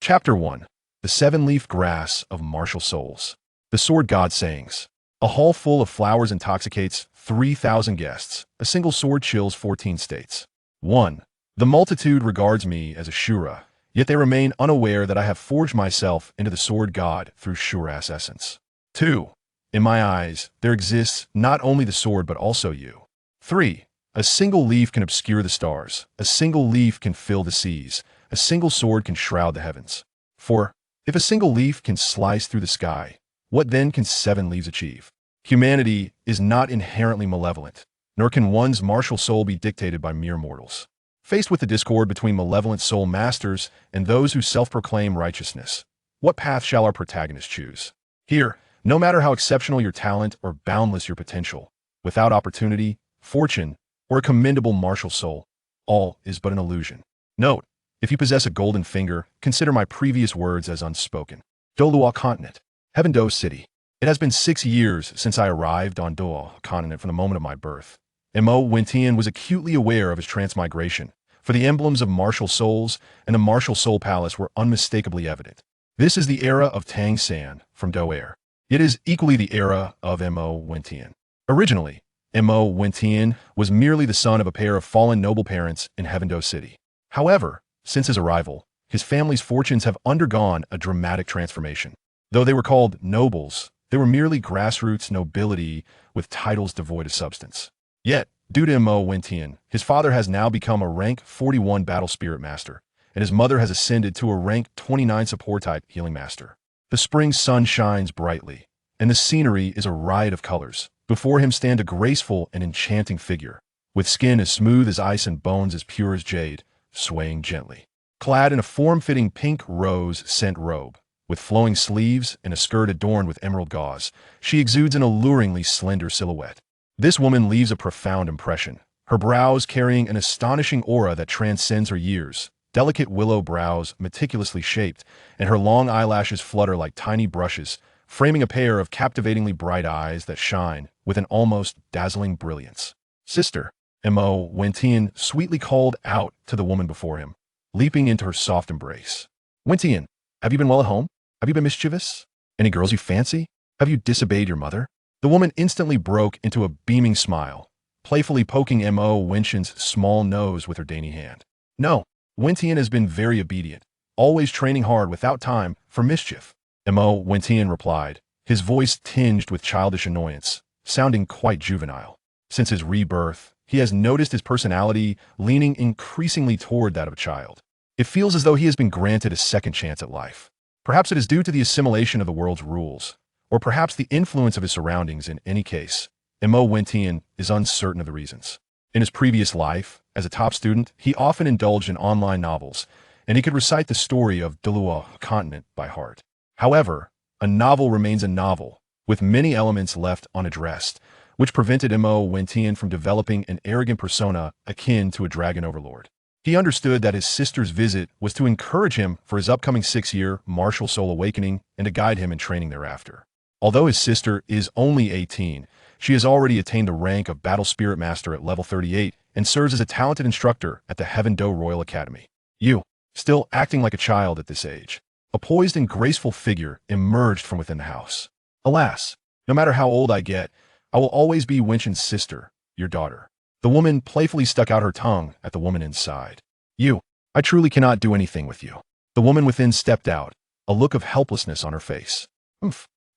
Chapter 1. The Seven-Leaf Grass of Martial Souls. The Sword God Sayings. A hall full of flowers intoxicates 3,000 guests. A single sword chills 14 states. 1. The multitude regards me as a Shura, yet they remain unaware that I have forged myself into the Sword God through Shura's essence. 2. In my eyes, there exists not only the sword but also you. 3. A single leaf can obscure the stars. A single leaf can fill the seas. A single sword can shroud the heavens. 4. If a single leaf can slice through the sky, what then can 7 leaves achieve? Humanity is not inherently malevolent, nor can one's martial soul be dictated by mere mortals. Faced with the discord between malevolent soul masters and those who self-proclaim righteousness, what path shall our protagonist choose? Here, no matter how exceptional your talent or boundless your potential, without opportunity, fortune, or a commendable martial soul, all is but an illusion. Note, if you possess a golden finger, consider my previous words as unspoken. Douluo continent. Henceforth city. It has been 6 years since I arrived on Douluo continent from the moment of my birth. Yu Tianheng was acutely aware of his transmigration, for the emblems of martial souls and the martial soul palace were unmistakably evident. This is the era of Tang San from Douluo. It is equally the era of Yu Tianheng. Originally, Yu Tianheng was merely the son of a pair of fallen noble parents in Henceforth city. However, since his arrival, his family's fortunes have undergone a dramatic transformation. Though they were called nobles, they were merely grassroots nobility with titles devoid of substance. Yet, due to Yu Tianheng, his father has now become a rank 41 battle spirit master, and his mother has ascended to a rank 29 support type healing master. The spring sun shines brightly, and the scenery is a riot of colors. Before him stand a graceful and enchanting figure, with skin as smooth as ice and bones as pure as jade, swaying gently. Clad in a form-fitting pink rose scent robe, with flowing sleeves and a skirt adorned with emerald gauze, she exudes an alluringly slender silhouette. This woman leaves a profound impression, her brows carrying an astonishing aura that transcends her years, delicate willow brows meticulously shaped, and her long eyelashes flutter like tiny brushes, framing a pair of captivatingly bright eyes that shine with an almost dazzling brilliance. Sister, Yu Tianheng sweetly called out to the woman before him, leaping into her soft embrace. Tianheng, have you been well at home? Have you been mischievous? Any girls you fancy? Have you disobeyed your mother? The woman instantly broke into a beaming smile, playfully poking Yu Tianheng's small nose with her dainty hand. No, Tianheng has been very obedient, always training hard without time for mischief. Yu Tianheng replied, his voice tinged with childish annoyance, sounding quite juvenile. Since his rebirth, he has noticed his personality leaning increasingly toward that of a child. It feels as though he has been granted a second chance at life. Perhaps it is due to the assimilation of the world's rules, or perhaps the influence of his surroundings. In any case, Yu Tianheng is uncertain of the reasons. In his previous life, as a top student, he often indulged in online novels, and he could recite the story of Douluo continent by heart. However, a novel remains a novel, with many elements left unaddressed, which prevented Yu Tianheng from developing an arrogant persona akin to a dragon overlord. He understood that his sister's visit was to encourage him for his upcoming 6-year martial soul awakening and to guide him in training thereafter. Although his sister is only 18, she has already attained the rank of Battle Spirit Master at level 38 and serves as a talented instructor at the Henceforth Royal Academy. You, still acting like a child at this age, a poised and graceful figure emerged from within the house. Alas, no matter how old I get, I will always be Tianheng's sister, your daughter. The woman playfully stuck out her tongue at the woman inside. You, I truly cannot do anything with you. The woman within stepped out, a look of helplessness on her face.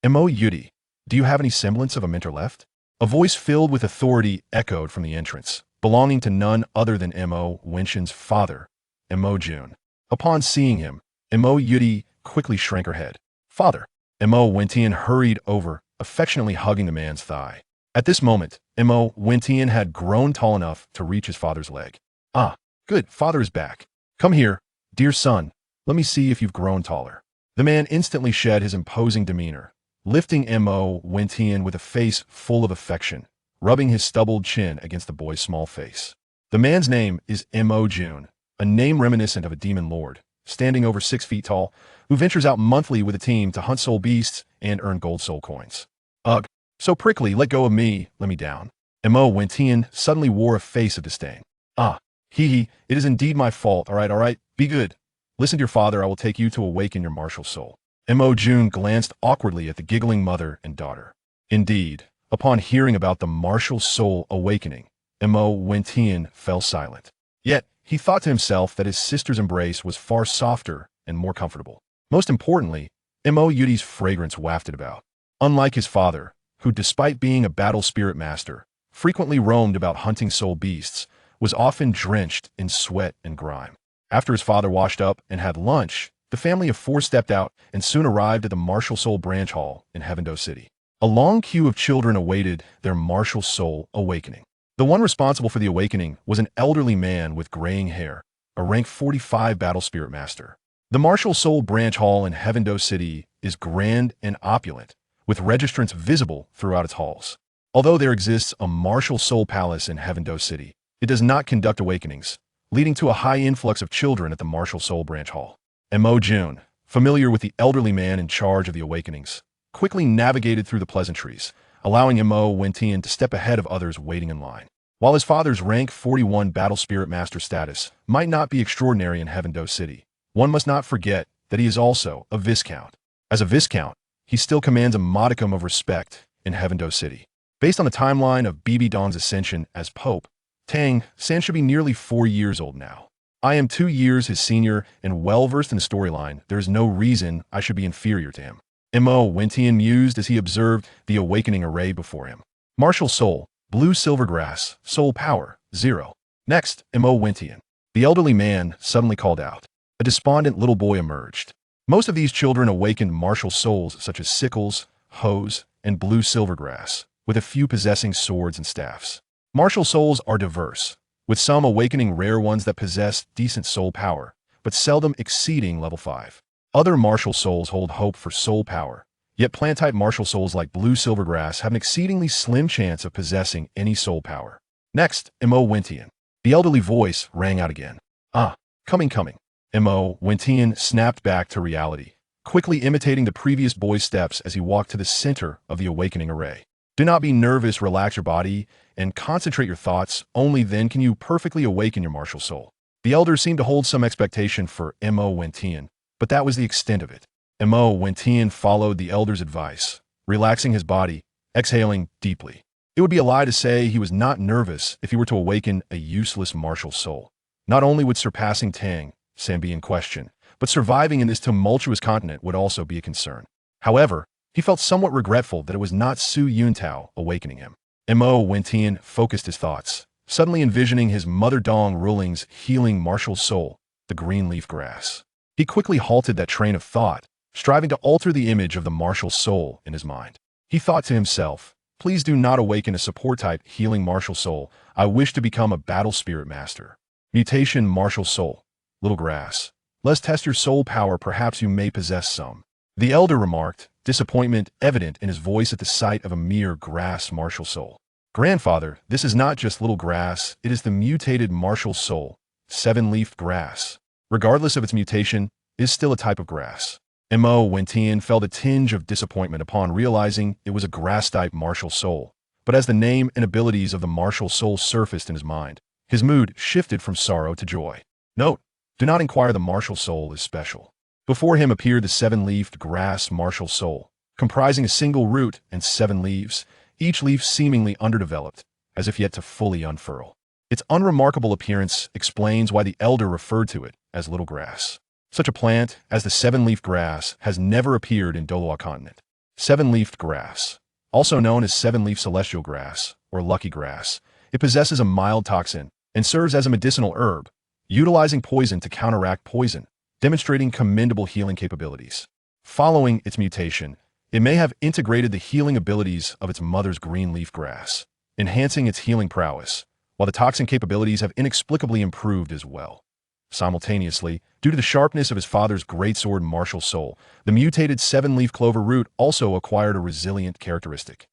Yudi, do you have any semblance of a mentor left? A voice filled with authority echoed from the entrance, belonging to none other than Tianheng's father, Jun. Upon seeing him, Yudi quickly shrank her head. Father. Yu Tianheng hurried over, affectionately hugging the man's thigh. At this moment, Yu Tianheng had grown tall enough to reach his father's leg. Ah, good, father is back. Come here, dear son, let me see if you've grown taller. The man instantly shed his imposing demeanor, lifting Yu Tianheng with a face full of affection, rubbing his stubbled chin against the boy's small face. The man's name is Jun, a name reminiscent of a demon lord, standing over 6 feet tall, who ventures out monthly with a team to hunt soul beasts and earn gold soul coins. Ugh, so prickly, let go of me, let me down. Yu Tianheng suddenly wore a face of disdain. Ah, it is indeed my fault, all right, be good. Listen to your father, I will take you to awaken your martial soul. Mo Jun glanced awkwardly at the giggling mother and daughter. Indeed, upon hearing about the martial soul awakening, Mo Wentian fell silent. Yet, he thought to himself that his sister's embrace was far softer and more comfortable. Most importantly, Mo Yuti's fragrance wafted about. Unlike his father, who despite being a battle spirit master, frequently roamed about hunting soul beasts, was often drenched in sweat and grime. After his father washed up and had lunch, the family of four stepped out and soon arrived at the Martial Soul Branch Hall in Heavendo City. A long queue of children awaited their martial soul awakening. The one responsible for the awakening was an elderly man with graying hair, a rank 45 battle spirit master. The Martial Soul Branch Hall in Heavendo City is grand and opulent, with registrants visible throughout its halls. Although there exists a Martial Soul Palace in Heavendo City, it does not conduct awakenings, leading to a high influx of children at the Martial Soul Branch Hall. Mo Jun, familiar with the elderly man in charge of the awakenings, quickly navigated through the pleasantries, allowing Mo Wentian to step ahead of others waiting in line. While his father's rank 41 battle spirit master status might not be extraordinary in Heavendo City, one must not forget that he is also a viscount. As a viscount, he still commands a modicum of respect in Heavendo City. Based on the timeline of Bibi Dong's ascension as Pope, Tang San should be nearly 4 years old now. I am 2 years his senior and well-versed in the storyline. There is no reason I should be inferior to him. Mo Wentian mused as he observed the awakening array before him. Martial Soul, Blue Silvergrass, Soul Power, 0. Next, Mo Wentian. The elderly man suddenly called out. A despondent little boy emerged. Most of these children awakened martial souls such as sickles, hoes, and blue silvergrass, with a few possessing swords and staffs. Martial souls are diverse, with some awakening rare ones that possess decent soul power, but seldom exceeding level 5. Other martial souls hold hope for soul power, yet plant-type martial souls like blue silvergrass have an exceedingly slim chance of possessing any soul power. Next, Mo Wentian. The elderly voice rang out again. Coming. Mo Wentian snapped back to reality, quickly imitating the previous boy's steps as he walked to the center of the awakening array. Do not be nervous, relax your body, and concentrate your thoughts. Only then can you perfectly awaken your martial soul. The elder seemed to hold some expectation for Mo Wentian, but that was the extent of it. Mo Wentian followed the elder's advice, relaxing his body, exhaling deeply. It would be a lie to say he was not nervous if he were to awaken a useless martial soul. Not only would surpassing Tang San be in question, but surviving in this tumultuous continent would also be a concern. However, he felt somewhat regretful that it was not Su Yuntao awakening him. Mo Wentian focused his thoughts, suddenly envisioning his mother Dong Ruling's healing martial soul, the green leaf grass. He quickly halted that train of thought, striving to alter the image of the martial soul in his mind. He thought to himself, please do not awaken a support-type healing martial soul. I wish to become a battle spirit master. Mutation martial soul, little grass. Let's test your soul power, perhaps you may possess some. The elder remarked, disappointment evident in his voice at the sight of a mere grass martial soul. Grandfather, this is not just little grass, it is the mutated martial soul, 7-leafed grass. Regardless of its mutation, it is still a type of grass. Mo Wentian felt a tinge of disappointment upon realizing it was a grass-type martial soul. But as the name and abilities of the martial soul surfaced in his mind, his mood shifted from sorrow to joy. Note, do not inquire, the martial soul is special. Before him appeared the 7-leafed grass martial soul, comprising a single root and 7 leaves, each leaf seemingly underdeveloped, as if yet to fully unfurl. Its unremarkable appearance explains why the elder referred to it as little grass. Such a plant as the 7-leafed grass has never appeared in Douluo continent. 7-leafed grass, also known as 7-leaf celestial grass or lucky grass, it possesses a mild toxin and serves as a medicinal herb, utilizing poison to counteract poison, demonstrating commendable healing capabilities. Following its mutation, it may have integrated the healing abilities of its mother's green leaf grass, enhancing its healing prowess, while the toxin capabilities have inexplicably improved as well. Simultaneously, due to the sharpness of his father's greatsword martial soul, the mutated 7-leaf clover root also acquired a resilient characteristic.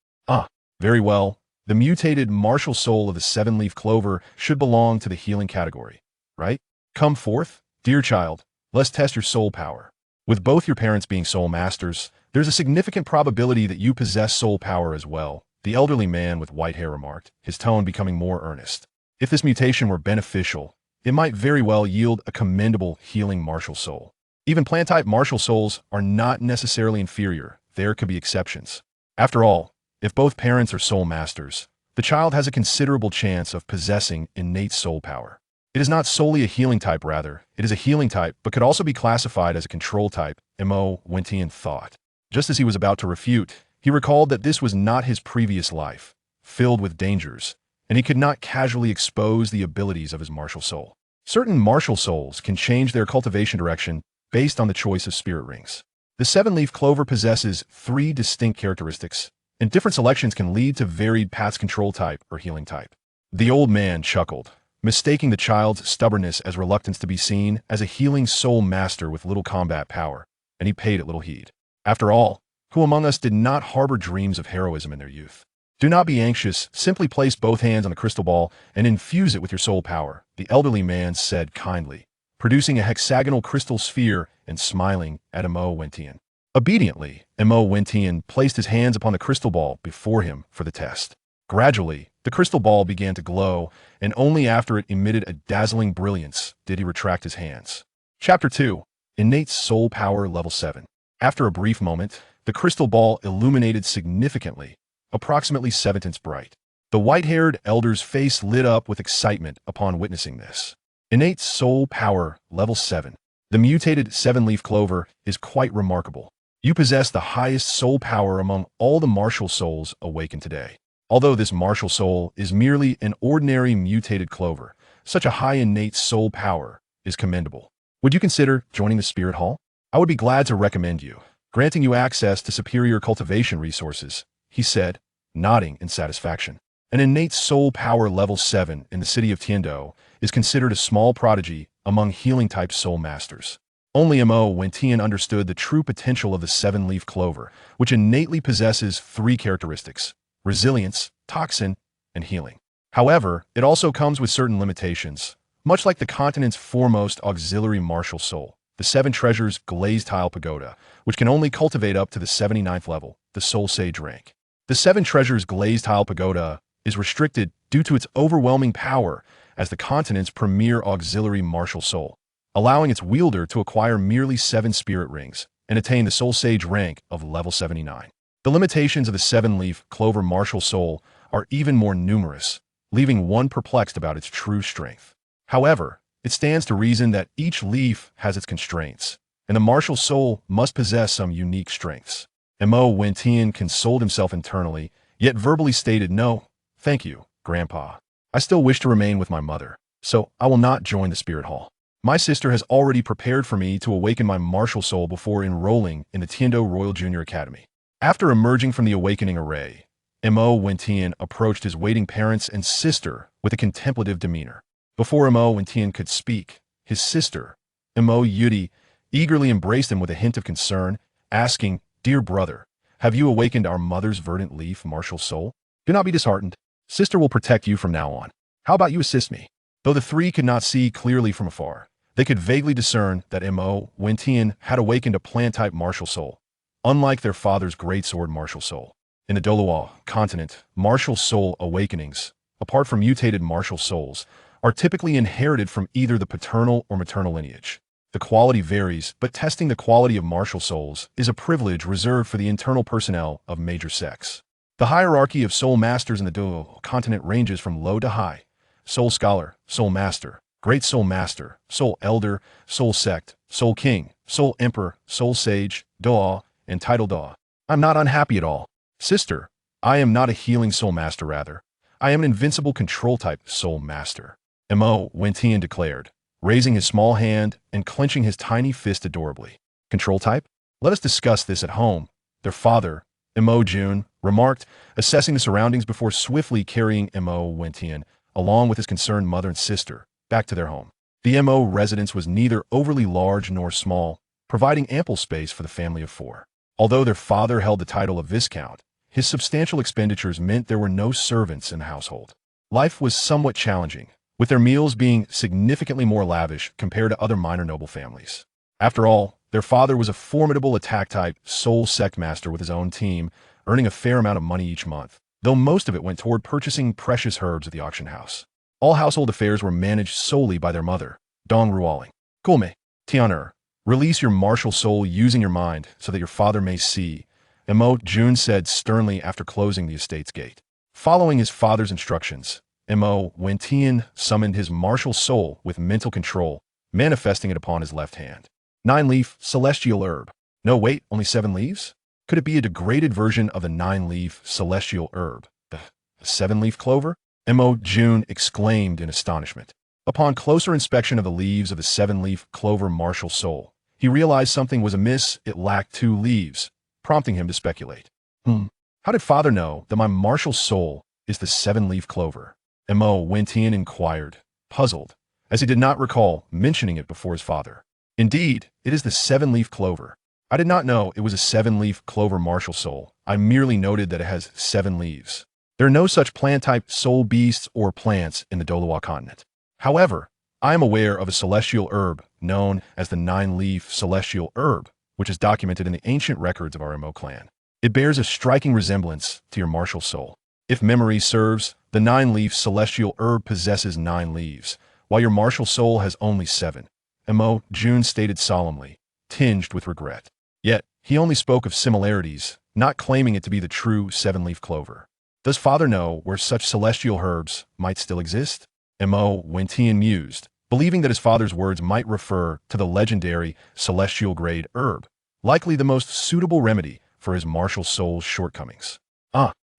Very well. The mutated martial soul of the 7-leaf clover should belong to the healing category, right? Come forth, dear child, let's test your soul power. With both your parents being soul masters, there's a significant probability that you possess soul power as well, the elderly man with white hair remarked, his tone becoming more earnest. If this mutation were beneficial, it might very well yield a commendable healing martial soul. Even plant-type martial souls are not necessarily inferior. There could be exceptions. After all, if both parents are soul masters, the child has a considerable chance of possessing innate soul power. It is not solely a healing type, rather, it is a healing type, but could also be classified as a control type, Mo Wentian thought. Just as he was about to refute, he recalled that this was not his previous life, filled with dangers, and he could not casually expose the abilities of his martial soul. Certain martial souls can change their cultivation direction based on the choice of spirit rings. The seven-leaf clover possesses 3 distinct characteristics, and different selections can lead to varied paths: control type or healing type. The old man chuckled, mistaking the child's stubbornness as reluctance to be seen as a healing soul master with little combat power, and he paid it little heed. After all, who among us did not harbor dreams of heroism in their youth? Do not be anxious, simply place both hands on the crystal ball and infuse it with your soul power, the elderly man said kindly, producing a hexagonal crystal sphere and smiling at Mo Wentian. Obediently, Mo Wentian placed his hands upon the crystal ball before him for the test. Gradually, the crystal ball began to glow, and only after it emitted a dazzling brilliance did he retract his hands. Chapter 2. Innate Soul Power Level 7. After a brief moment, the crystal ball illuminated significantly, approximately 7 inches bright. The white-haired elder's face lit up with excitement upon witnessing this. Innate Soul Power Level 7. The mutated 7-leaf clover is quite remarkable. You possess the highest soul power among all the martial souls awakened today. Although this martial soul is merely an ordinary mutated clover, such a high innate soul power is commendable. Would you consider joining the Spirit Hall? I would be glad to recommend you, granting you access to superior cultivation resources, he said, nodding in satisfaction. An innate soul power level 7 in the city of Tianheng is considered a small prodigy among healing-type soul masters. Only Mo Wentian understood the true potential of the 7-leaf clover, which innately possesses 3 characteristics: resilience, toxin, and healing. However, it also comes with certain limitations, much like the continent's foremost auxiliary martial soul, the 7 Treasures Glazed Tile Pagoda, which can only cultivate up to the 79th level, the Soul Sage rank. The 7 Treasures Glazed Tile Pagoda is restricted due to its overwhelming power as the continent's premier auxiliary martial soul, allowing its wielder to acquire merely 7 spirit rings and attain the Soul Sage rank of level 79. The limitations of the 7-leaf clover martial soul are even more numerous, leaving one perplexed about its true strength. However, it stands to reason that each leaf has its constraints, and the martial soul must possess some unique strengths. Mo Wentian consoled himself internally, yet verbally stated, "No, thank you, Grandpa. I still wish to remain with my mother, so I will not join the Spirit Hall. My sister has already prepared for me to awaken my martial soul before enrolling in the Tianheng Royal Junior Academy." After emerging from the awakening array, Mo Wentian approached his waiting parents and sister with a contemplative demeanor. Before Mo Wentian could speak, his sister, Mo Yudi, eagerly embraced him with a hint of concern, asking, "Dear brother, have you awakened our mother's verdant leaf martial soul? Do not be disheartened. Sister will protect you from now on. How about you assist me?" Though the 3 could not see clearly from afar, they could vaguely discern that Mo Wentian had awakened a plant-type martial soul, unlike their father's greatsword martial soul. In the Douluo continent, martial soul awakenings, apart from mutated martial souls, are typically inherited from either the paternal or maternal lineage. The quality varies, but testing the quality of martial souls is a privilege reserved for the internal personnel of major sects. The hierarchy of soul masters in the Douluo continent ranges from low to high: soul scholar, soul master, great soul master, soul elder, soul sect, soul king, soul emperor, soul sage, Doa, and title Doa. I'm not unhappy at all. Sister, I am not a healing soul master, rather. I am an invincible control-type soul master, Mo Wentian declared, raising his small hand and clenching his tiny fist adorably. Control type? Let us discuss this at home, their father, Mo Jun, remarked, assessing the surroundings before swiftly carrying Mo Wentian, along with his concerned mother and sister, back to their home. The Mo residence was neither overly large nor small, providing ample space for the family of 4. Although their father held the title of Viscount, his substantial expenditures meant there were no servants in the household. Life was somewhat challenging, with their meals being significantly more lavish compared to other minor noble families. After all, their father was a formidable attack-type soul sect master with his own team, earning a fair amount of money each month, though most of it went toward purchasing precious herbs at the auction house. All household affairs were managed solely by their mother, Dong Ruoling. Gulme, Tian'er, release your martial soul using your mind so that your father may see, Emo Jun said sternly after closing the estate's gate. Following his father's instructions, Emo Wentian summoned his martial soul with mental control, manifesting it upon his left hand. 9-leaf celestial herb. No, wait, only 7 leaves? Could it be a degraded version of the 9-leaf celestial herb? The 7-leaf clover? Emo Jun exclaimed in astonishment. Upon closer inspection of the leaves of the 7-leaf clover martial soul, he realized something was amiss. It lacked 2 leaves, prompting him to speculate. How did father know that my martial soul is the 7-leaf clover? Emo Wentian inquired, puzzled, as he did not recall mentioning it before his father. Indeed, it is the 7-leaf clover. I did not know it was a 7-leaf clover martial soul. I merely noted that it has 7 leaves. There are no such plant-type soul beasts or plants in the Douluo continent. However, I am aware of a celestial herb known as the 9-leaf celestial herb, which is documented in the ancient records of our Emo clan. It bears a striking resemblance to your martial soul. If memory serves, the 9-leaf celestial herb possesses 9 leaves, while your martial soul has only 7. Emo Jun stated solemnly, tinged with regret. Yet, he only spoke of similarities, not claiming it to be the true 7-leaf clover. Does father know where such celestial herbs might still exist? Emo Wentian mused, believing that his father's words might refer to the legendary celestial-grade herb, likely the most suitable remedy for his martial soul's shortcomings.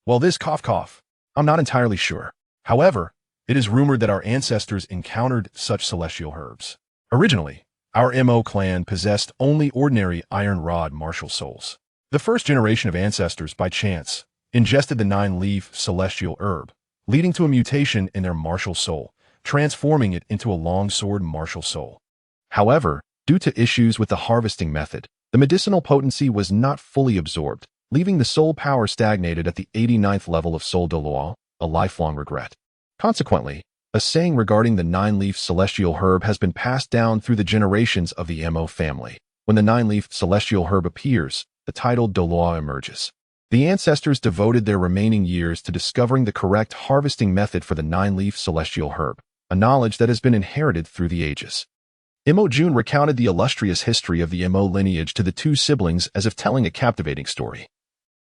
Well, this cough. I'm not entirely sure. However, it is rumored that our ancestors encountered such celestial herbs. Originally, our Emo clan possessed only ordinary iron rod martial souls. The first generation of ancestors, by chance, ingested the 9-leaf celestial herb, leading to a mutation in their martial soul, transforming it into a longsword martial soul. However, due to issues with the harvesting method, the medicinal potency was not fully absorbed, leaving the soul power stagnated at the 89th level of Soul Douluo, a lifelong regret. Consequently, a saying regarding the 9-leaf celestial herb has been passed down through the generations of the Emo family. When the 9-leaf celestial herb appears, the title Douluo emerges. The ancestors devoted their remaining years to discovering the correct harvesting method for the 9-leaf celestial herb, a knowledge that has been inherited through the ages. Emo Jun recounted the illustrious history of the Emo lineage to the 2 siblings as if telling a captivating story,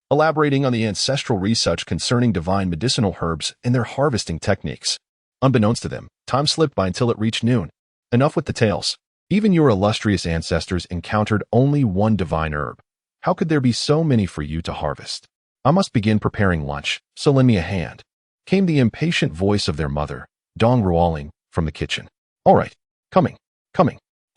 elaborating on the ancestral research concerning divine medicinal herbs and their harvesting techniques. Unbeknownst to them, time slipped by until it reached noon. Enough with the tales. Even your illustrious ancestors encountered only one divine herb. How could there be so many for you to harvest? I must begin preparing lunch, so lend me a hand, came the impatient voice of their mother, Dong Ruoling, from the kitchen. All right, coming.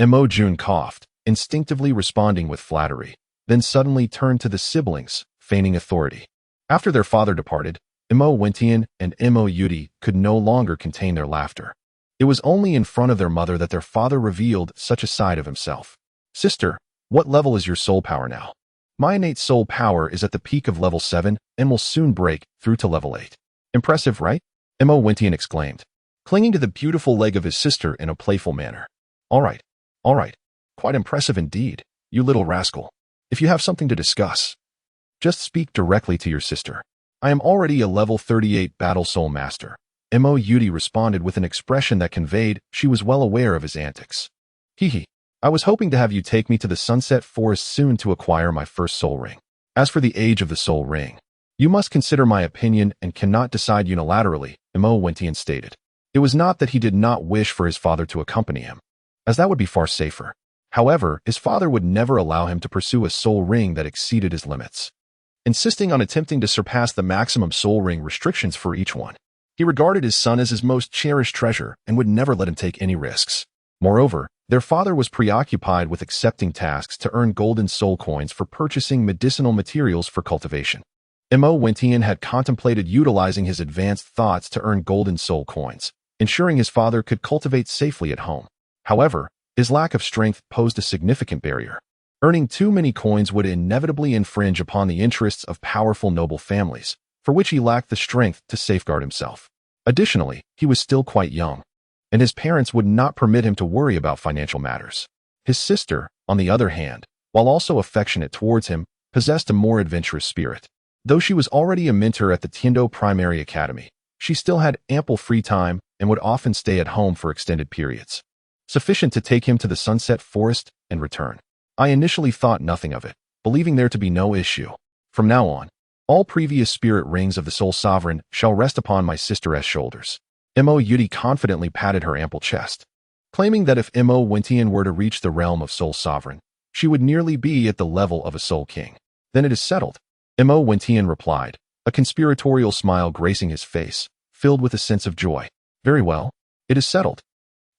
Emo Jun coughed, instinctively responding with flattery, then suddenly turned to the siblings, feigning authority. After their father departed, Emo Wentian and Emo Yudi could no longer contain their laughter. It was only in front of their mother that their father revealed such a side of himself. Sister, what level is your soul power now? My innate soul power is at the peak of level 7 and will soon break through to level 8. Impressive, right? Emo Wentian exclaimed, clinging to the beautiful leg of his sister in a playful manner. All right. Quite impressive indeed, you little rascal. If you have something to discuss, just speak directly to your sister. I am already a level 38 battle soul master. Emo Yudi responded with an expression that conveyed she was well aware of his antics. Hehe. I was hoping to have you take me to the Sunset Forest soon to acquire my first soul ring. As for the age of the soul ring, you must consider my opinion and cannot decide unilaterally, Emo Wentian stated. It was not that he did not wish for his father to accompany him, as that would be far safer. However, his father would never allow him to pursue a soul ring that exceeded his limits, insisting on attempting to surpass the maximum soul ring restrictions for each one. He regarded his son as his most cherished treasure and would never let him take any risks. Moreover, their father was preoccupied with accepting tasks to earn golden soul coins for purchasing medicinal materials for cultivation. Emo Wentian had contemplated utilizing his advanced thoughts to earn golden soul coins, ensuring his father could cultivate safely at home. However, his lack of strength posed a significant barrier. Earning too many coins would inevitably infringe upon the interests of powerful noble families, for which he lacked the strength to safeguard himself. Additionally, he was still quite young, and his parents would not permit him to worry about financial matters. His sister, on the other hand, while also affectionate towards him, possessed a more adventurous spirit. Though she was already a mentor at the Tiando Primary Academy, she still had ample free time and would often stay at home for extended periods, sufficient to take him to the sunset forest and return. I initially thought nothing of it, believing there to be no issue. From now on, all previous spirit rings of the Soul Sovereign shall rest upon my sister's shoulders. Mo Yuti confidently patted her ample chest, claiming that if Mo Wentian were to reach the realm of Soul Sovereign, she would nearly be at the level of a Soul King. Then it is settled, Mo Wentian replied, a conspiratorial smile gracing his face, filled with a sense of joy. Very well, it is settled.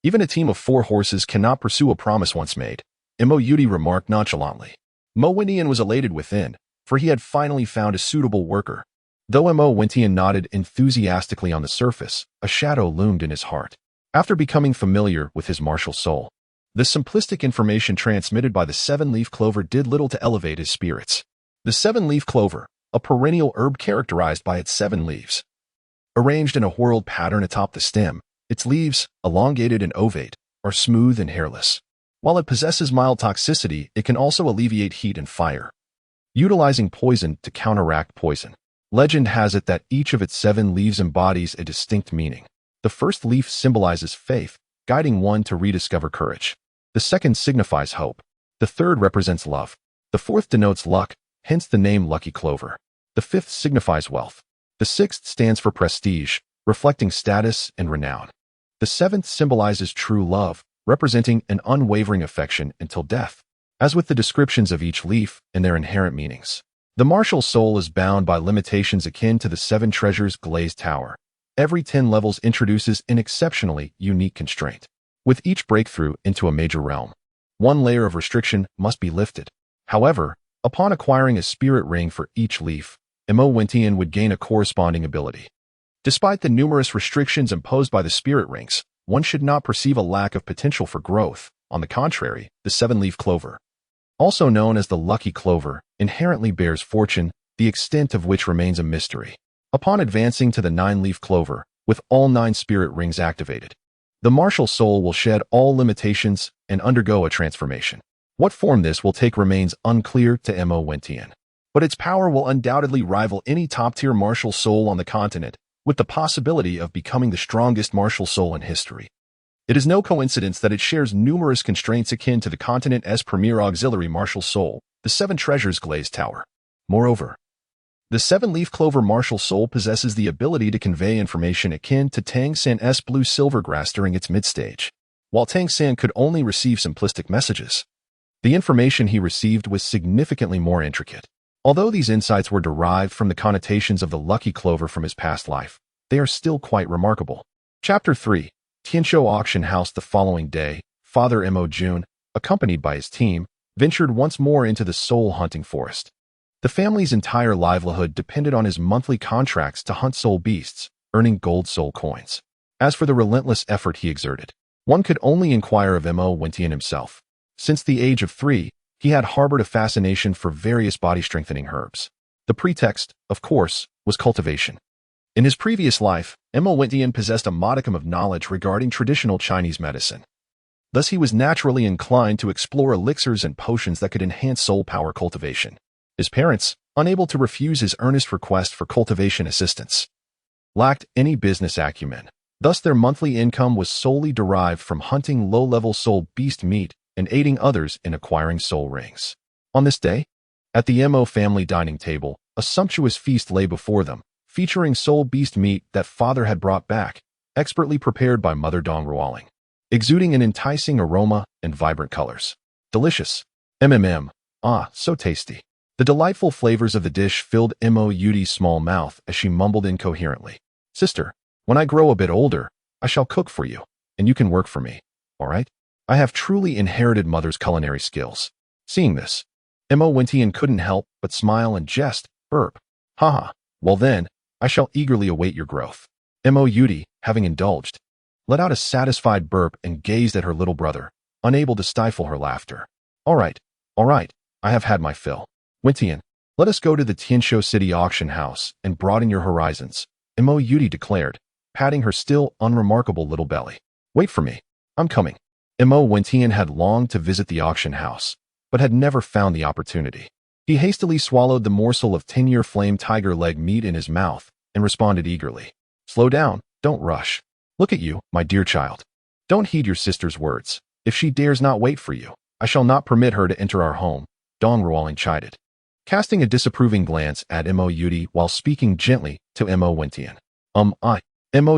Even a team of 4 horses cannot pursue a promise once made, Mo Yuti remarked nonchalantly. Mo Wentian was elated within, for he had finally found a suitable worker. Though Mo Wentian nodded enthusiastically on the surface, a shadow loomed in his heart. After becoming familiar with his martial soul, the simplistic information transmitted by the 7-leaf clover did little to elevate his spirits. The 7-leaf clover, a perennial herb characterized by its 7 leaves, arranged in a whorled pattern atop the stem, its leaves, elongated and ovate, are smooth and hairless. While it possesses mild toxicity, it can also alleviate heat and fire, utilizing poison to counteract poison. Legend has it that each of its 7 leaves embodies a distinct meaning. The first leaf symbolizes faith, guiding one to rediscover courage. The second signifies hope. The third represents love. The fourth denotes luck, hence the name Lucky Clover. The fifth signifies wealth. The sixth stands for prestige, reflecting status and renown. The seventh symbolizes true love, representing an unwavering affection until death. As with the descriptions of each leaf and their inherent meanings, the martial soul is bound by limitations akin to the 7 treasures glazed tower. Every 10 levels introduces an exceptionally unique constraint. With each breakthrough into a major realm, one layer of restriction must be lifted. However, upon acquiring a spirit ring for each leaf, Mo Wentian would gain a corresponding ability. Despite the numerous restrictions imposed by the spirit rings, one should not perceive a lack of potential for growth. On the contrary, the 7-leaf clover, also known as the lucky clover, inherently bears fortune, the extent of which remains a mystery. Upon advancing to the 9-leaf clover, with all 9 spirit rings activated, the martial soul will shed all limitations and undergo a transformation. What form this will take remains unclear to Mo Wentian, but its power will undoubtedly rival any top-tier martial soul on the continent, with the possibility of becoming the strongest martial soul in history. It is no coincidence that it shares numerous constraints akin to the continent's premier auxiliary martial soul, the 7 treasures glazed tower. Moreover, the 7-leaf clover martial soul possesses the ability to convey information akin to Tang San's blue-silver grass during its mid-stage. While Tang San could only receive simplistic messages, the information he received was significantly more intricate. Although these insights were derived from the connotations of the lucky clover from his past life, they are still quite remarkable. Chapter 3. Tianshou Auction House. The following day, Father Mo Jun, accompanied by his team, ventured once more into the soul-hunting forest. The family's entire livelihood depended on his monthly contracts to hunt soul beasts, earning gold soul coins. As for the relentless effort he exerted, one could only inquire of Mo Wentian himself. Since the age of 3, he had harbored a fascination for various body-strengthening herbs. The pretext, of course, was cultivation. In his previous life, Mo Wentian possessed a modicum of knowledge regarding traditional Chinese medicine. Thus he was naturally inclined to explore elixirs and potions that could enhance soul power cultivation. His parents, unable to refuse his earnest request for cultivation assistance, lacked any business acumen. Thus their monthly income was solely derived from hunting low-level soul beast meat and aiding others in acquiring soul rings. On this day, at the Mo family dining table, a sumptuous feast lay before them, featuring soul beast meat that father had brought back, expertly prepared by Mother Dong Ruoling, exuding an enticing aroma and vibrant colors. Delicious. Ah, so tasty. The delightful flavors of the dish filled Mo Yuti's small mouth as she mumbled incoherently. Sister, when I grow a bit older, I shall cook for you, and you can work for me, all right? I have truly inherited mother's culinary skills. Seeing this, Mo Wentian couldn't help but smile and jest, burp. Haha, well then, I shall eagerly await your growth. Mo Yuti, having indulged, let out a satisfied burp and gazed at her little brother, unable to stifle her laughter. All right, I have had my fill. Wentian, let us go to the Tianshou City auction house and broaden your horizons, Mo Yuti declared, patting her still unremarkable little belly. Wait for me. I'm coming. Mo Wentian had longed to visit the auction house, but had never found the opportunity. He hastily swallowed the morsel of 10-year flame tiger leg meat in his mouth and responded eagerly. Slow down, don't rush. Look at you, my dear child. Don't heed your sister's words. If she dares not wait for you, I shall not permit her to enter our home, Dong Ruoling chided, casting a disapproving glance at Mo Yudi while speaking gently to Mo Wentian. Mo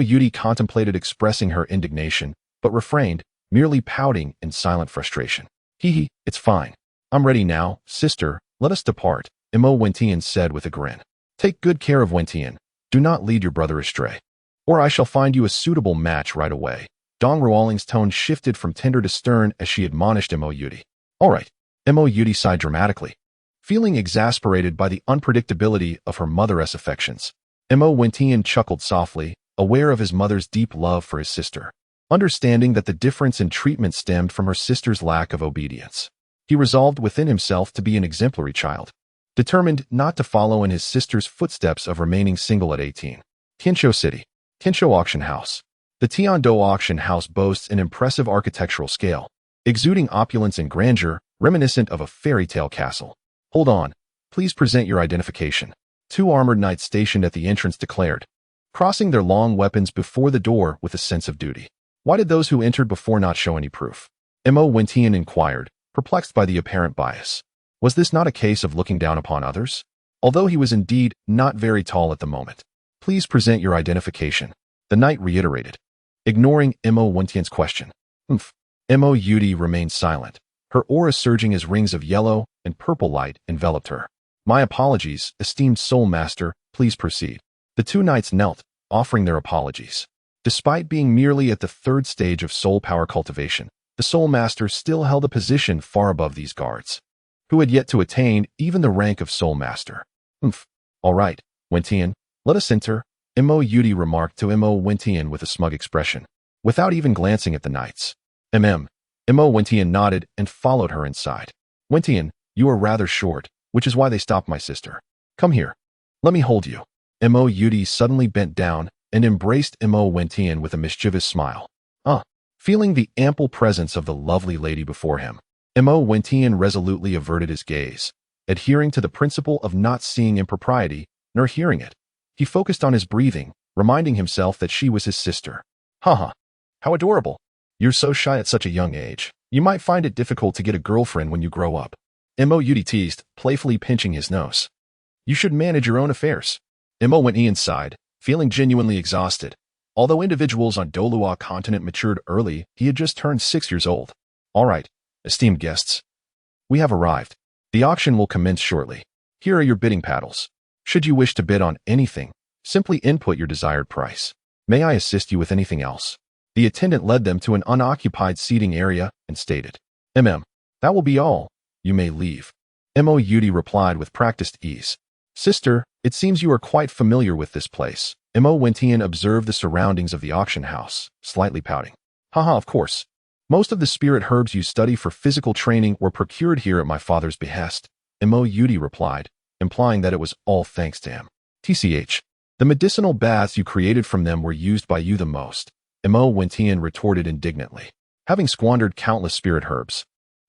Yudi contemplated expressing her indignation, but refrained, merely pouting in silent frustration. Hee, it's fine. I'm ready now, sister, let us depart, Mo Wentian said with a grin. Take good care of Wentian. Do not lead your brother astray, or I shall find you a suitable match right away. Dong Ruoling's tone shifted from tender to stern as she admonished Mo Yudi. All right, Mo Yudi sighed dramatically, feeling exasperated by the unpredictability of her mother's affections. Mo Wentian chuckled softly, aware of his mother's deep love for his sister. Understanding that the difference in treatment stemmed from her sister's lack of obedience, he resolved within himself to be an exemplary child, determined not to follow in his sister's footsteps of remaining single at 18. Qinsho City. Qinsho Auction House. The Tiando Auction House boasts an impressive architectural scale, exuding opulence and grandeur, reminiscent of a fairy tale castle. Hold on, please present your identification. 2 armored knights stationed at the entrance declared, crossing their long weapons before the door with a sense of duty. Why did those who entered before not show any proof? Mo Wentian inquired, perplexed by the apparent bias. Was this not a case of looking down upon others? Although he was indeed not very tall at the moment. Please present your identification, the knight reiterated, ignoring Mo Wentian's question. Mo Yudi remained silent, her aura surging as rings of yellow and purple light enveloped her. My apologies, esteemed soul master, please proceed. The 2 knights knelt, offering their apologies. Despite being merely at the 3rd stage of soul power cultivation, the soul master still held a position far above these guards, who had yet to attain even the rank of soul master. All right, Wentian, let us enter, Mo Yudi remarked to Mo Wentian with a smug expression, without even glancing at the knights. Mo Wentian nodded and followed her inside. Wentian, you are rather short, which is why they stopped my sister. Come here. Let me hold you. Mo Yudi suddenly bent down and embraced Mo Wentian with a mischievous smile. Feeling the ample presence of the lovely lady before him, Mo Wentian resolutely averted his gaze, adhering to the principle of not seeing impropriety nor hearing it. He focused on his breathing, reminding himself that she was his sister. Haha, how adorable. You're so shy at such a young age. You might find it difficult to get a girlfriend when you grow up. Mo Yudi teased, playfully pinching his nose. You should manage your own affairs. Mo Wentian sighed, feeling genuinely exhausted. Although individuals on Douluo continent matured early, he had just turned 6 years old. All right, esteemed guests. We have arrived. The auction will commence shortly. Here are your bidding paddles. Should you wish to bid on anything, simply input your desired price. May I assist you with anything else? The attendant led them to an unoccupied seating area and stated, that will be all. You may leave. Mo Yudi replied with practiced ease. Sister, it seems you are quite familiar with this place. Mo Wentian observed the surroundings of the auction house, slightly pouting. Haha, of course. Most of the spirit herbs you study for physical training were procured here at my father's behest, Mo Yudi replied, implying that it was all thanks to him. TCH. The medicinal baths you created from them were used by you the most, Mo Wentian retorted indignantly. Having squandered countless spirit herbs,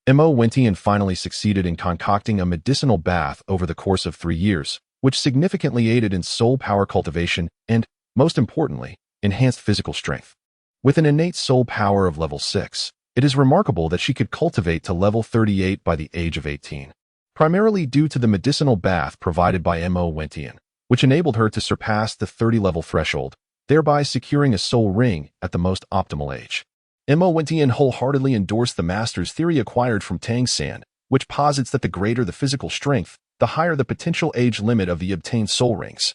Mo Wentian finally succeeded in concocting a medicinal bath over the course of 3 years, which significantly aided in soul power cultivation and, most importantly, enhanced physical strength. With an innate soul power of level 6, it is remarkable that she could cultivate to level 38 by the age of 18, primarily due to the medicinal bath provided by Mo Wentian, which enabled her to surpass the 30-level threshold, thereby securing a soul ring at the most optimal age. Mo Wentian wholeheartedly endorsed the master's theory acquired from Tang San, which posits that the greater the physical strength, the higher the potential age limit of the obtained soul rings.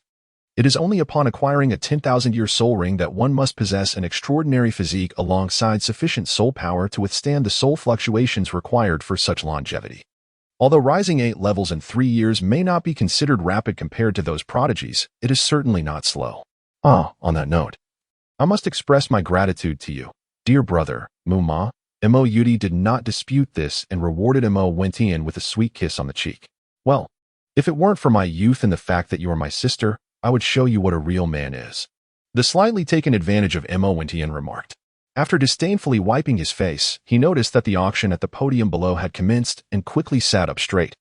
It is only upon acquiring a 10,000-year soul ring that one must possess an extraordinary physique alongside sufficient soul power to withstand the soul fluctuations required for such longevity. Although rising 8 levels in 3 years may not be considered rapid compared to those prodigies, it is certainly not slow. On that note, I must express my gratitude to you, dear brother, Muma. Mo Yudi did not dispute this and rewarded Mo Wentian with a sweet kiss on the cheek. Well, if it weren't for my youth and the fact that you are my sister, I would show you what a real man is. The slightly taken advantage of Mo Wentian remarked. After disdainfully wiping his face, he noticed that the auction at the podium below had commenced and quickly sat up straight,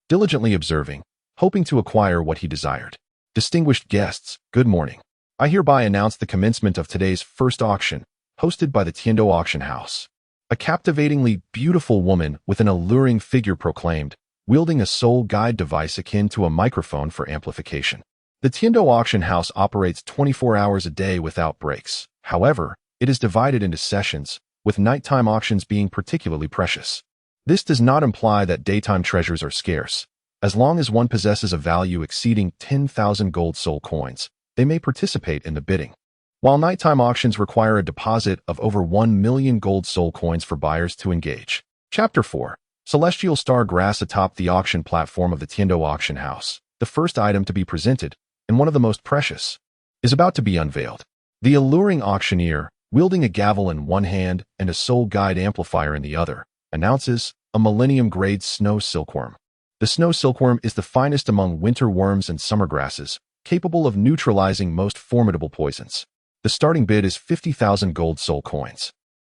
diligently observing, hoping to acquire what he desired. Distinguished guests, good morning. I hereby announce the commencement of today's first auction, hosted by the Tianheng Auction House. A captivatingly beautiful woman with an alluring figure proclaimed, wielding a soul guide device akin to a microphone for amplification. The Tianheng Auction House operates 24 hours a day without breaks. However, it is divided into sessions, with nighttime auctions being particularly precious. This does not imply that daytime treasures are scarce. As long as one possesses a value exceeding 10,000 gold soul coins, they may participate in the bidding. While nighttime auctions require a deposit of over 1 million gold soul coins for buyers to engage. Chapter 4. Celestial Star Grass atop the auction platform of the Tianheng Auction House. The first item to be presented, and one of the most precious, is about to be unveiled. The alluring auctioneer, wielding a gavel in one hand and a soul guide amplifier in the other, announces a millennium-grade snow silkworm. The snow silkworm is the finest among winter worms and summer grasses, capable of neutralizing most formidable poisons. The starting bid is 50,000 gold soul coins,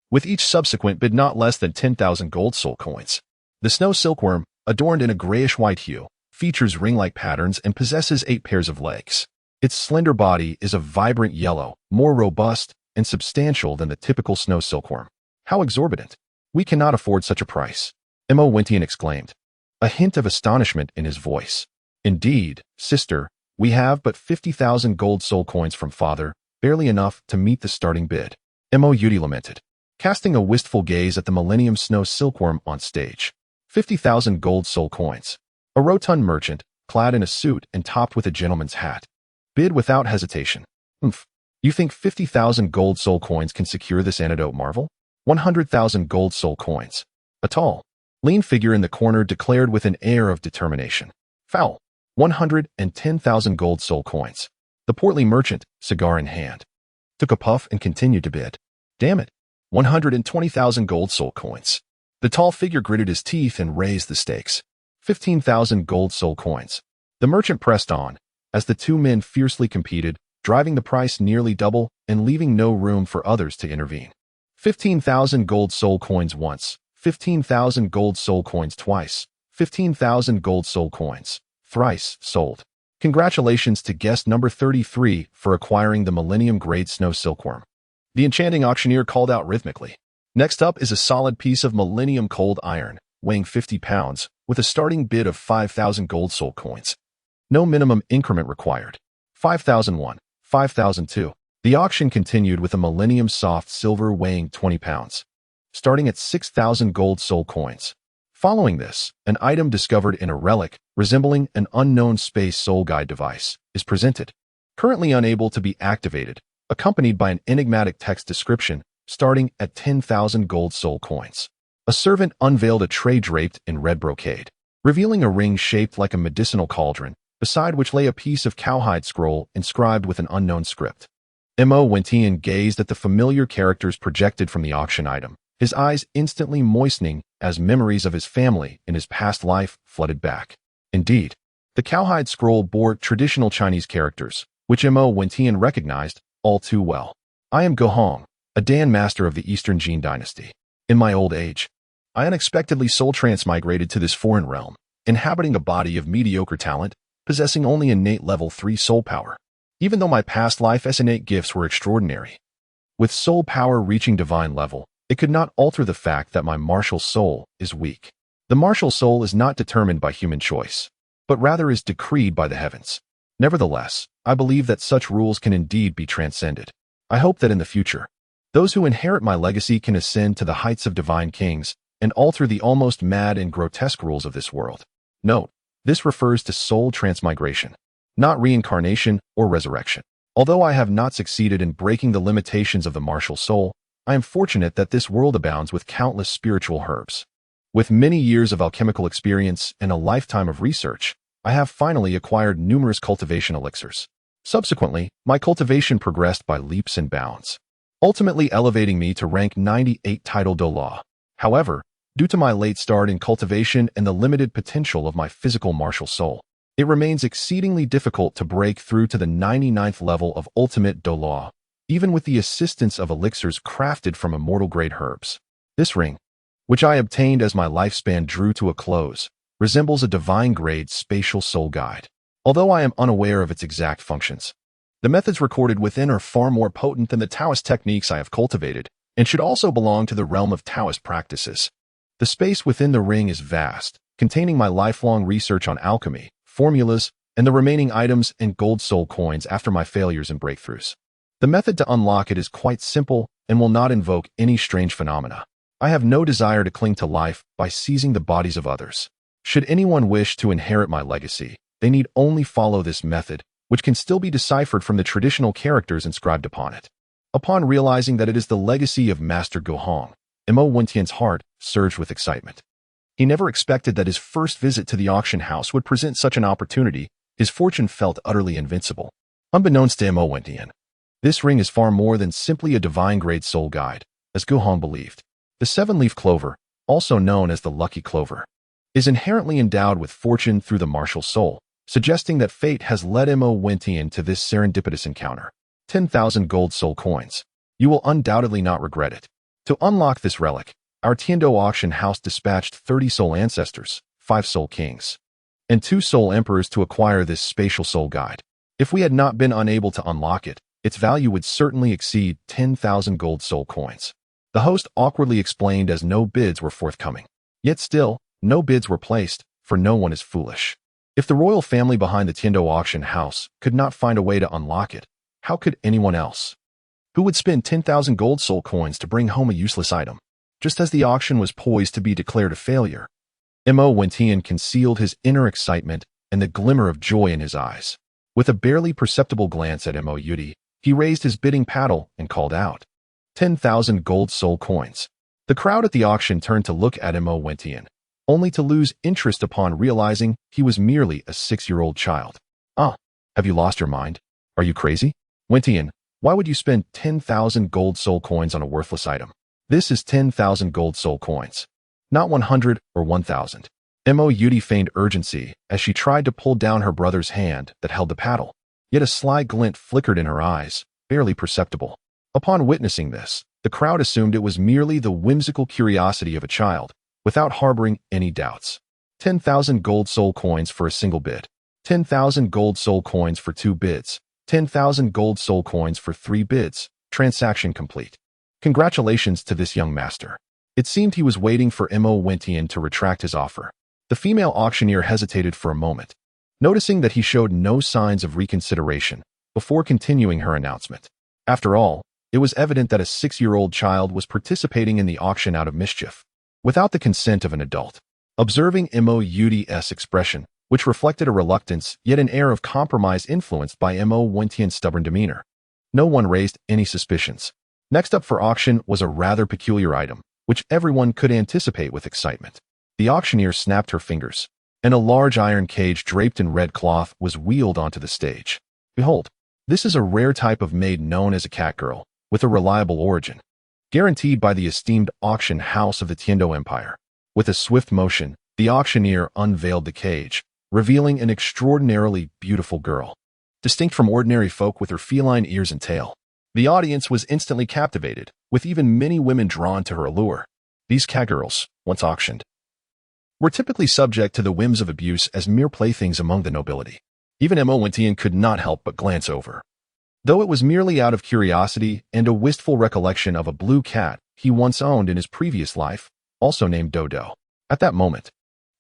with each subsequent bid not less than 10,000 gold soul coins. The snow silkworm, adorned in a grayish-white hue, features ring-like patterns and possesses 8 pairs of legs. Its slender body is a vibrant yellow, more robust and substantial than the typical snow silkworm. How exorbitant! We cannot afford such a price, Mo Wentian exclaimed, a hint of astonishment in his voice. Indeed, sister, we have but 50,000 gold soul coins from father, barely enough to meet the starting bid, Mo Yudi lamented, casting a wistful gaze at the Millennium Snow Silkworm on stage. 50,000 gold soul coins. A rotund merchant, clad in a suit and topped with a gentleman's hat, bid without hesitation. You think 50,000 gold soul coins can secure this antidote marvel? 100,000 gold soul coins. A tall, lean figure in the corner declared with an air of determination. Foul. 110,000 gold soul coins. The portly merchant, cigar in hand, took a puff and continued to bid. Damn it. 120,000 gold soul coins. The tall figure gritted his teeth and raised the stakes. 15,000 gold soul coins. The merchant pressed on, as the two men fiercely competed, driving the price nearly double and leaving no room for others to intervene. 15,000 gold soul coins once, 15,000 gold soul coins twice, 15,000 gold soul coins, thrice sold. Congratulations to guest number 33 for acquiring the Millennium Grade Snow Silkworm, the enchanting auctioneer called out rhythmically. Next up is a solid piece of Millennium Cold Iron, weighing 50 pounds, with a starting bid of 5,000 gold soul coins. No minimum increment required. 5,001, 5,002. The auction continued with a Millennium Soft Silver weighing 20 pounds, starting at 6,000 gold soul coins. Following this, an item discovered in a relic, resembling an unknown space soul guide device, is presented. Currently unable to be activated, accompanied by an enigmatic text description, starting at 10,000 gold soul coins. A servant unveiled a tray draped in red brocade, revealing a ring shaped like a medicinal cauldron, beside which lay a piece of cowhide scroll inscribed with an unknown script. Mo Wentian gazed at the familiar characters projected from the auction item, his eyes instantly moistening as memories of his family in his past life flooded back. Indeed, the cowhide scroll bore traditional Chinese characters, which Mo Wentian recognized all too well. I am Gohong, a Dan master of the Eastern Jin dynasty. In my old age, I unexpectedly soul transmigrated to this foreign realm, inhabiting a body of mediocre talent, possessing only innate level 3 soul power. Even though my past life's innate gifts were extraordinary, with soul power reaching divine level, it could not alter the fact that my martial soul is weak. The martial soul is not determined by human choice, but rather is decreed by the heavens. Nevertheless, I believe that such rules can indeed be transcended. I hope that in the future, those who inherit my legacy can ascend to the heights of divine kings and alter the almost mad and grotesque rules of this world. Note, this refers to soul transmigration, not reincarnation or resurrection. Although I have not succeeded in breaking the limitations of the martial soul, I am fortunate that this world abounds with countless spiritual herbs. With many years of alchemical experience and a lifetime of research, I have finally acquired numerous cultivation elixirs. Subsequently, my cultivation progressed by leaps and bounds, ultimately elevating me to rank 98 title Douluo. However, due to my late start in cultivation and the limited potential of my physical martial soul, it remains exceedingly difficult to break through to the 99th level of ultimate Douluo, even with the assistance of elixirs crafted from immortal-grade herbs. This ring, which I obtained as my lifespan drew to a close, resembles a divine-grade spatial soul guide. Although I am unaware of its exact functions, The methods recorded within are far more potent than the Taoist techniques I have cultivated, and should also belong to the realm of Taoist practices. The space within the ring is vast, containing my lifelong research on alchemy, formulas, and the remaining items and gold soul coins after my failures and breakthroughs. The method to unlock it is quite simple and will not invoke any strange phenomena. I have no desire to cling to life by seizing the bodies of others. Should anyone wish to inherit my legacy, they need only follow this method, which can still be deciphered from the traditional characters inscribed upon it. Upon realizing that it is the legacy of Master Guohong, Mo Wentian's heart surged with excitement. He never expected that his first visit to the auction house would present such an opportunity. His fortune felt utterly invincible. Unbeknownst to Mo Wentian, this ring is far more than simply a divine-grade soul guide, as Guohong believed. The seven-leaf clover, also known as the lucky clover, is inherently endowed with fortune through the martial soul, suggesting that fate has led Mo Wentian to this serendipitous encounter. 10,000 gold soul coins. You will undoubtedly not regret it. To unlock this relic, our Tiando auction house dispatched 30 soul ancestors, 5 soul kings, and 2 soul emperors to acquire this spatial soul guide. If we had not been unable to unlock it, its value would certainly exceed 10,000 gold soul coins. The host awkwardly explained as no bids were forthcoming. Yet still, no bids were placed, for no one is foolish. If the royal family behind the Tiando auction house could not find a way to unlock it, how could anyone else? Who would spend 10,000 gold soul coins to bring home a useless item? Just as the auction was poised to be declared a failure, Mo Wentian concealed his inner excitement and the glimmer of joy in his eyes. With a barely perceptible glance at Mo Yudi, he raised his bidding paddle and called out, 10,000 gold soul coins. The crowd at the auction turned to look at Mo Wentian, only to lose interest upon realizing he was merely a 6-year-old child. Have you lost your mind? Are you crazy? Wentian, why would you spend 10,000 gold soul coins on a worthless item? This is 10,000 gold soul coins, not 100 or 1,000. Mo Yudi feigned urgency as she tried to pull down her brother's hand that held the paddle, yet a sly glint flickered in her eyes, barely perceptible. Upon witnessing this, the crowd assumed it was merely the whimsical curiosity of a child, without harboring any doubts. 10,000 gold soul coins for a single bid. 10,000 gold soul coins for 2 bids. 10,000 gold soul coins for 3 bids. Transaction complete. Congratulations to this young master. It seemed he was waiting for Mo Wentian to retract his offer. The female auctioneer hesitated for a moment, noticing that he showed no signs of reconsideration, before continuing her announcement. After all, it was evident that a 6-year-old child was participating in the auction out of mischief, without the consent of an adult. Observing Mo Yudi's expression, which reflected a reluctance yet an air of compromise influenced by Mo Wentian's stubborn demeanor, no one raised any suspicions. Next up for auction was a rather peculiar item, which everyone could anticipate with excitement. The auctioneer snapped her fingers, and a large iron cage draped in red cloth was wheeled onto the stage. Behold, this is a rare type of maid known as a catgirl, with a reliable origin, guaranteed by the esteemed auction house of the Tiando Empire. With a swift motion, the auctioneer unveiled the cage, revealing an extraordinarily beautiful girl, distinct from ordinary folk with her feline ears and tail. The audience was instantly captivated, with even many women drawn to her allure. These catgirls, once auctioned, were typically subject to the whims of abuse as mere playthings among the nobility. Even Mo Wentian could not help but glance over, though it was merely out of curiosity and a wistful recollection of a blue cat he once owned in his previous life, also named Douluo. At that moment,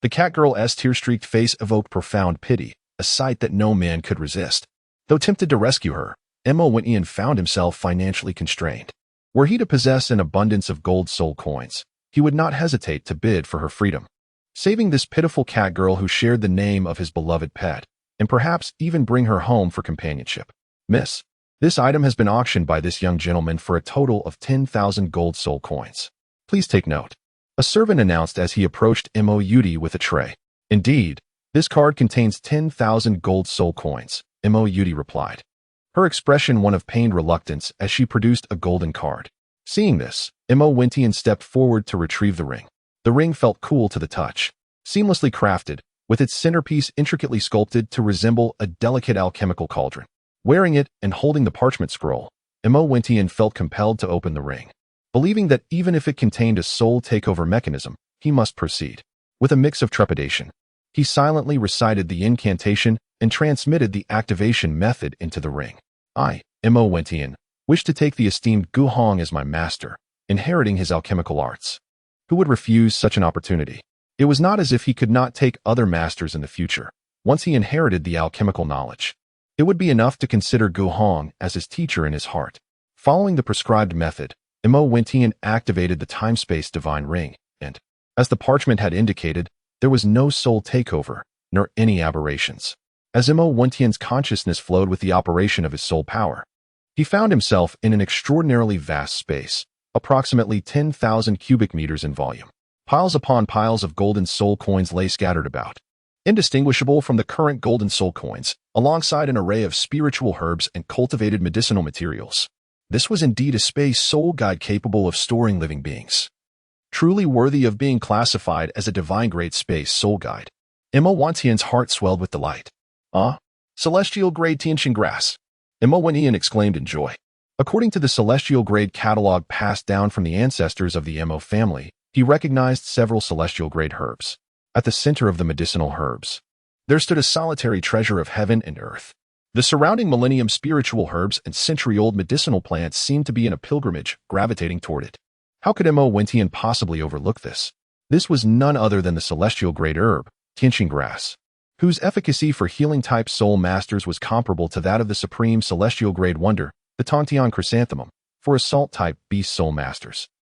the catgirl's tear-streaked face evoked profound pity, a sight that no man could resist. Though tempted to rescue her, Mo Wentian found himself financially constrained. Were he to possess an abundance of gold soul coins, he would not hesitate to bid for her freedom, saving this pitiful catgirl who shared the name of his beloved pet, and perhaps even bring her home for companionship. Miss, this item has been auctioned by this young gentleman for a total of 10,000 gold soul coins. Please take note. A servant announced as he approached Mo Yudi with a tray. Indeed, this card contains 10,000 gold soul coins, Mo Yudi replied, her expression one of pained reluctance as she produced a golden card. Seeing this, Mo Wentian stepped forward to retrieve the ring. The ring felt cool to the touch, seamlessly crafted, with its centerpiece intricately sculpted to resemble a delicate alchemical cauldron. Wearing it and holding the parchment scroll, Mo Wentian felt compelled to open the ring, believing that even if it contained a soul takeover mechanism, he must proceed. With a mix of trepidation, he silently recited the incantation and transmitted the activation method into the ring. I, Mo Wentian, wish to take the esteemed Gu Hong as my master, inheriting his alchemical arts. Who would refuse such an opportunity? It was not as if he could not take other masters in the future, once he inherited the alchemical knowledge. It would be enough to consider Gu Hong as his teacher in his heart. Following the prescribed method, Mo Wentian activated the time-space divine ring, and, as the parchment had indicated, there was no soul takeover, nor any aberrations. As Mo Wentian's consciousness flowed with the operation of his soul power, he found himself in an extraordinarily vast space, approximately 10,000 cubic meters in volume. Piles upon piles of golden soul coins lay scattered about, indistinguishable from the current golden soul coins, alongside an array of spiritual herbs and cultivated medicinal materials. This was indeed a space soul guide capable of storing living beings, truly worthy of being classified as a divine great space soul guide. Mo Wentian's heart swelled with delight. Ah, celestial grade Tianxing grass! Mo Wentian exclaimed in joy. According to the celestial grade catalog passed down from the ancestors of the Mo family, he recognized several celestial grade herbs. At the center of the medicinal herbs, there stood a solitary treasure of heaven and earth. The surrounding millennium spiritual herbs and century-old medicinal plants seemed to be in a pilgrimage, gravitating toward it. How could Mo Wentian possibly overlook this? This was none other than the celestial grade herb, Tianxing grass, whose efficacy for healing-type soul masters was comparable to that of the supreme celestial grade wonder, the Tantian chrysanthemum, for assault-type beast soul masters.